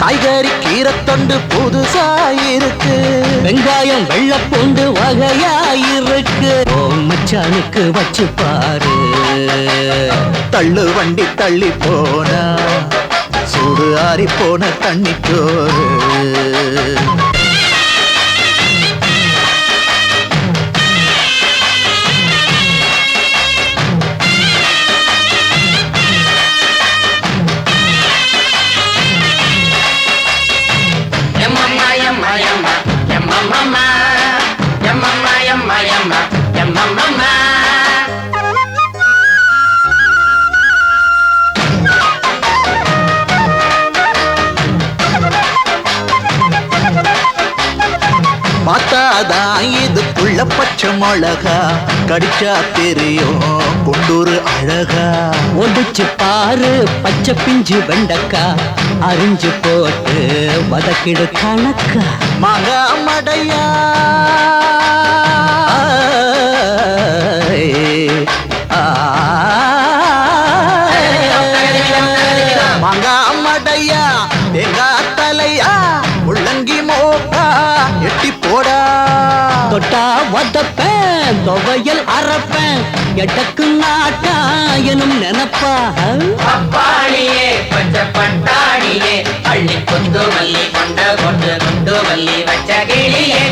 காய்கறி கீரைத்தண்டு புதுசாயிருக்கு. வெங்காயம் வெள்ளப்பூண்டு வகையாயிருக்கு. ஓ மச்சானுக்கு வச்சு பாரு. தள்ளு வண்டி தள்ளி போனா சூடு ஆறி போன தண்ணி சோறு. பார்த்தாதான் இதுக்குள்ள பச்சை மிளகா, கடிச்சா தெரியும் குண்டூரு அழகா. ஒடிச்சு பாரு பச்சை பிஞ்சு வெண்டக்கா, அரிஞ்சு போட்டு வதக்கிடு கணக்கா. மாங்கா மடையா மாங்கா மடையா, தேங்காய் தலையா, முள்ளங்கி மோக்கா எட்டி போடா. தொட்டா வதப்பேன் துவையல் அரைப்பேன், எட்டக்கு நாட்டா எனும் நினைப்பா. அப்பாடியே பச்சை பட்டாடியே, அள்ளி கொண்டு மல்லி கொண்ட கொண்டு கொண்டு மல்லி வச்ச கிளியே.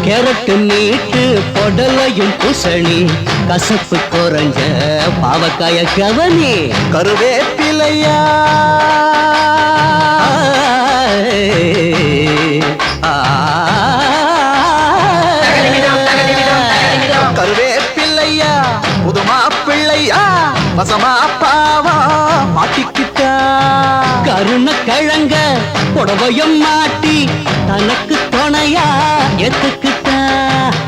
கேரட்டு நீட்டு பொடலையும் பூசணி, கசப்பு குறைஞ்ச பாவக்காய கவனி. கருவேப்பிலையா கருவேப்பிள்ளையா, புதுமா பிள்ளையா, வசமா பாவா மாட்டிக்கிட்டா. கருண கிழங்க புடவையும் மாட்டி தனக்கு துணையா எத்துக்கிட்டா.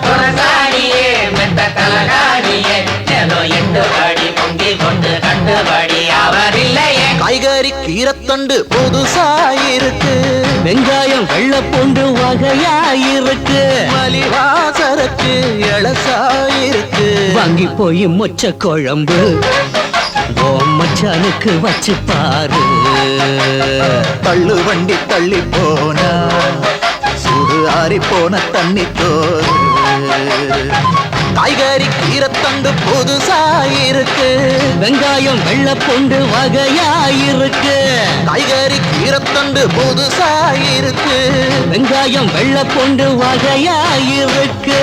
துணசாடியே மெத்த கலகாடியே, ஏதோ எட்டு படி பொங்கி கொண்டு கண்டுபடி அவரில்லையே. காய்கறி கீரைத்தண்டு புதுசாயிருக்கு. வெங்காயம் வெள்ளப்பூண்டு வகையாயிருக்கு. மலிவாசரக்கு எழசாயிருக்கு. வாங்கி போய் மொச்ச குழம்பு ஓ மச்சானுக்கு வச்சு பாரு. தள்ளு வண்டி தள்ளி போனா சூடு ஆறி போன தண்ணி சோறு. காய்கறி கீரைத்தண்டு புதுசாயிருக்கு. வெங்காயம் வெள்ளப்பூண்டு வகையாயிருக்கு. காய்கறி கீரைத்தண்டு புதுசாயிருக்கு. வெங்காயம் வெள்ளப்பூண்டு வகையாயிருக்கு.